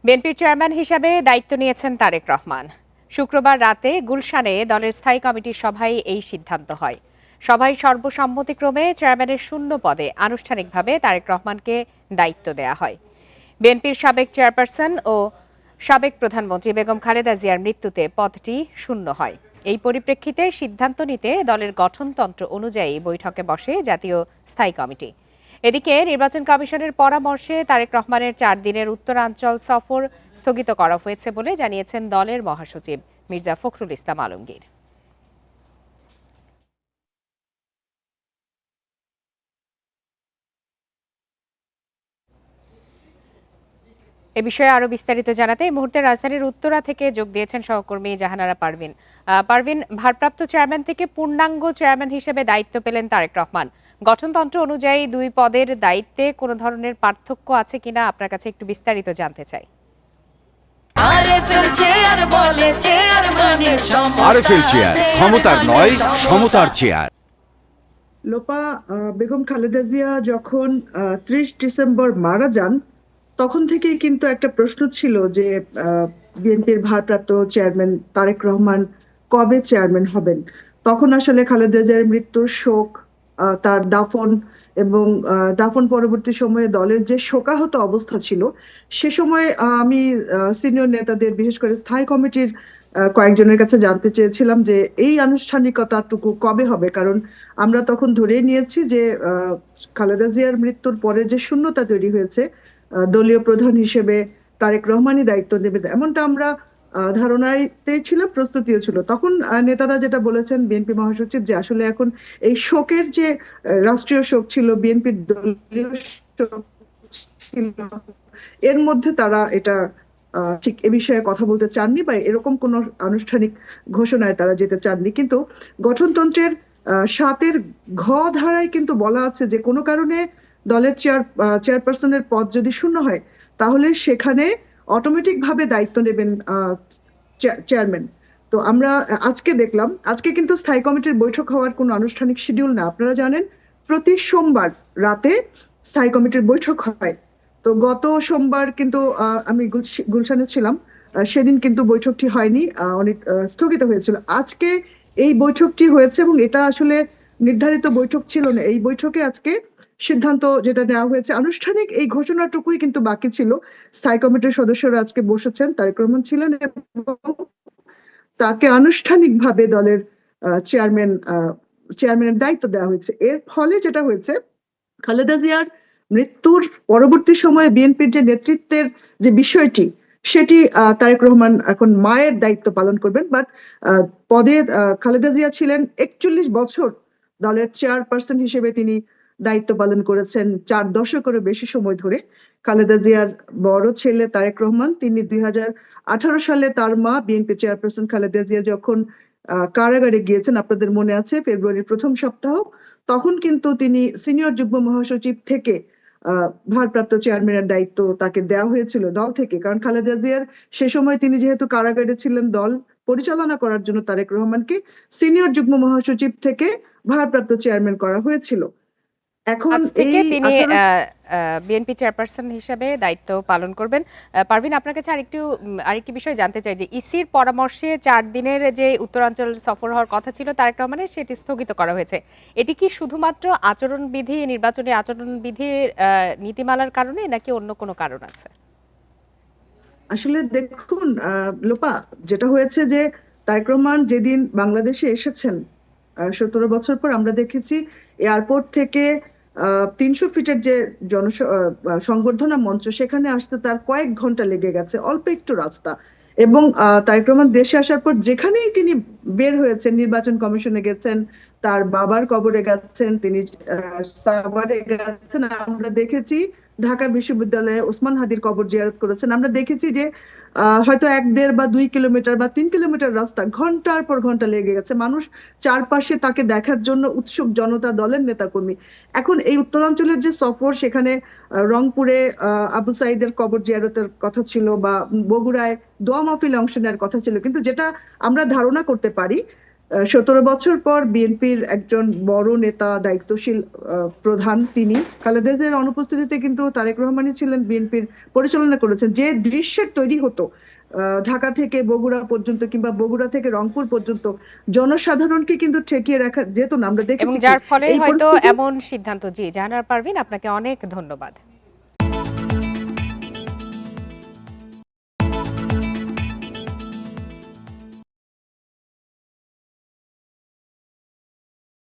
বিএনপির চেয়ারম্যান হিসাবে দায়িত্ব নিয়েছেন তারেক রহমান। শুক্রবার রাতে গুলশানে দলের স্থায়ী কমিটির সভায় এই সিদ্ধান্ত হয়। সভায় সর্বসম্মতিক্রমে চেয়ারম্যানের শূন্য পদে আনুষ্ঠানিকভাবে তারেক রহমানকে দায়িত্ব দেয়া হয়। বিএনপির সাবেক চেয়ারপারসন ও সাবেক প্রধানমন্ত্রী বেগম খালেদা জিয়ার মৃত্যুতে পদটি শূন্য হয়। এই পরিপ্রেক্ষিতে সিদ্ধান্ত নিতে দলের গঠনতন্ত্র অনুযায়ী বৈঠকে বসে জাতীয় স্থায়ী কমিটি। এদিকে নির্বাচন কমিশনের পরামর্শে তারেক রহমানের 4 দিনের উত্তরাঞ্চল সফর স্থগিত করা হয়েছে বলে জানিয়েছেন দলের মহাসচিব মির্জা ফখরুল ইসলাম আলমগীর। এ বিষয়ে আরো বিস্তারিত জানাতে এই মুহূর্তে রাজধানীর উত্তরা থেকে যোগ দিয়েছেন সহকর্মী জাহানারা পারভিন। পারভিন, ভারপ্রাপ্ত চেয়ারম্যান থেকে পূর্ণাঙ্গ চেয়ারম্যান হিসেবে দায়িত্ব পেলেন তারেক রহমান। গঠনতন্ত্র অনুযায়ী দুই পদের দায়িত্বে কোনো ধরনের পার্থক্য আছে কিনা আপনার কাছে একটু বিস্তারিত জানতে চাই। আরএফএল চেয়ার, ক্ষমতার নয় সমতার চেয়ার। লোপা, বেগম খালেদা জিয়া যখন 30 ডিসেম্বর মারা যান, তখন থেকেই কিন্তু একটা প্রশ্ন ছিল যে বিএনপির ভারপ্রাপ্ত চেয়ারম্যান তারেক রহমান কবে চেয়ারম্যান হবেন। তখন আসলে খালেদা জিয়ার মৃত্যুর শোক, তার দাফন এবং দাফন পরবর্তী সময়ে দলের যে শোকাহত অবস্থা ছিল, সে সময় আমি সিনিয়র নেতাদের, বিশেষ করে স্থায়ী কমিটির কয়েকজনের কাছে জানতে চেয়েছিলাম যে এই আনুষ্ঠানিকতাটুকু কবে হবে, কারণ আমরা তখন ধরেই নিয়েছি যে খালেদা জিয়ার মৃত্যুর পরে যে শূন্যতা তৈরি হয়েছে, দলীয় প্রধান হিসেবে তারেক রহমানই দায়িত্ব নেবেন, এমনটা আমরা ধারণাতে ছিলাম, প্রস্তুতিও ছিল। তখন নেতারা যেটা বলেছেন, বিএনপি মহাসচিব, যে আসলে এখন এই শোকের যে রাষ্ট্রীয় শোক ছিল, বিএনপির দলীয় শোক ছিল, এর মধ্যে তারা এটা ঠিক এ বিষয়ে কথা বলতে চাননি বা এরকম কোন আনুষ্ঠানিক ঘোষণায় তারা যেতে চাননি। কিন্তু গঠনতন্ত্রের 7-এর ঘ ধারায় কিন্তু বলা আছে যে কোনো কারণে দলের চেয়ারপারসনের পদ যদি শূন্য হয়, তাহলে সেখানে অটোমেটিক ভাবে দায়িত্ব নেবেন চেয়ারম্যান। তো আমরা আজকে দেখলাম, আজকে কিন্তু স্থায়ী কমিটির বৈঠক হওয়ার কোনো আনুষ্ঠানিক শিডিউল না। আপনারা জানেন প্রতি সোমবার রাতে স্থায়ী কমিটির বৈঠক হয়। তো গত সোমবার কিন্তু আমি গুলশানে ছিলাম, সেদিন কিন্তু বৈঠকটি হয়নি, অনেক স্থগিত হয়েছিল। আজকে এই বৈঠকটি হয়েছে এবং এটা আসলে নির্ধারিত বৈঠক ছিল না। এই বৈঠকে আজকে সিদ্ধান্ত যেটা নেওয়া হয়েছে, আনুষ্ঠানিক এই ঘোষণাটুকুই কিন্তু বাকি ছিল। স্থায়ী কমিটির সদস্যরা আজকে বসেছেন, তারেক রহমান ছিলেন এবং তাকে আনুষ্ঠানিকভাবে দলের চেয়ারম্যানের দায়িত্ব দেওয়া হয়েছে। এর ফলে যেটা হয়েছে, খালেদা জিয়ার মৃত্যুর পরবর্তী সময়ে বিএনপির যে নেতৃত্বের যে বিষয়টি, সেটি তারেক রহমান এখন মায়ের দায়িত্ব পালন করবেন। বাট পদে খালেদা জিয়া ছিলেন 41 বছর দলের চেয়ারপারসন হিসেবে, তিনি দায়িত্ব পালন করেছেন 4 দশকেরও বেশি সময় ধরে। খালেদা জিয়ার বড় ছেলে তারেক রহমান, তিনি 2018 সালে তার মা বিএনপি চেয়ারপারসন খালেদা জিয়া যখন কারাগারে গিয়েছেন, আপনাদের মনে আছে, ফেব্রুয়ারির প্রথম সপ্তাহ, তখন কিন্তু তিনি সিনিয়র যুগ্ম মহাসচিব থেকে ভারপ্রাপ্ত চেয়ারম্যানের দায়িত্ব তাকে দেওয়া হয়েছিল দল থেকে। কারণ খালেদা জিয়ার সে সময়, তিনি যেহেতু কারাগারে ছিলেন, দল পরিচালনা করার জন্য তারেক রহমানকে সিনিয়র যুগ্ম মহাসচিব থেকে ভারপ্রাপ্ত চেয়ারম্যান করা হয়েছিল। এখন আজ থেকে এই তিনি বিএনপি চেয়ারপারসন হিসেবে দায়িত্ব পালন করবেন। পারভিন, আপনার কাছে আরেকটি বিষয় জানতে চাই যে ইসির পরামর্শে 4 দিনের যে উত্তরাঞ্চল সফর হওয়ার কথা ছিল তারেক রহমানের, সেটি স্থগিত করা হয়েছে। এটি কি শুধুমাত্র নির্বাচনী আচরণবিধির নীতিমালার কারণে, নাকি অন্য কোনো কারণ আছে? আসলে দেখুন লোপা, যেটা হয়েছে যে তারেক রহমান যেদিন বাংলাদেশে এসেছেন, 17 বছর পর, আমরা দেখেছি এয়ারপোর্ট থেকে 300 ফিটের যে সংবর্ধনা মঞ্চ, সেখানে আসতে তার কয়েক ঘন্টা লেগে গেছে, অল্প একটু রাস্তা। এবং তারেক রহমান দেশে আসার পর যেখানেই তিনি বের হয়েছেন, নির্বাচন কমিশনে গেছেন, তার বাবার কবরে গেছেন, তিনি সাভারে গেছেন, আমরা দেখেছি ঢাকা বিশ্ববিদ্যালয়ে ওসমান হাদির কবর জিয়ারত করেছেন। আমরা দেখেছি যে হয়তো 1.5 বা 2 কিলোমিটার বা 3 কিলোমিটার রাস্তা ঘন্টার পর ঘন্টা লেগে গেছে, মানুষ চারপাশে তাকে দেখার জন্য উৎসুক, জনতা, দলের নেতাকর্মী। এখন এই উত্তরাঞ্চলের যে সফর, সেখানে রংপুরে আবু সাইদের কবর জিয়ারতের কথা ছিল, বা বগুড়ায় দোয়া মাহফিলে অংশ নেওয়ার কথা ছিল, কিন্তু যেটা আমরা ধারণা করতে পারি, 17 বছর পর বিএনপির একজন বড় নেতা, দায়িত্বশীল প্রধান তিনি, খালেদা জিয়ার অনুপস্থিতিতে কিন্তু তারেক রহমানই ছিলেন বিএনপির পরিচালনা করেছেন। যে দৃশ্যের তৈরি হতো ঢাকা থেকে বগুড়া পর্যন্ত কিংবা বগুড়া থেকে রংপুর পর্যন্ত, জনসাধারণকে কিন্তু ঠেকিয়ে রাখা যেত না। আমরা এবং দেখেছি যার ফলে এই হয়তো পরিস্থিতি। এমন সিদ্ধান্ত। জি, জাহানারা পারভীন, আপনাকে অনেক ধন্যবাদ।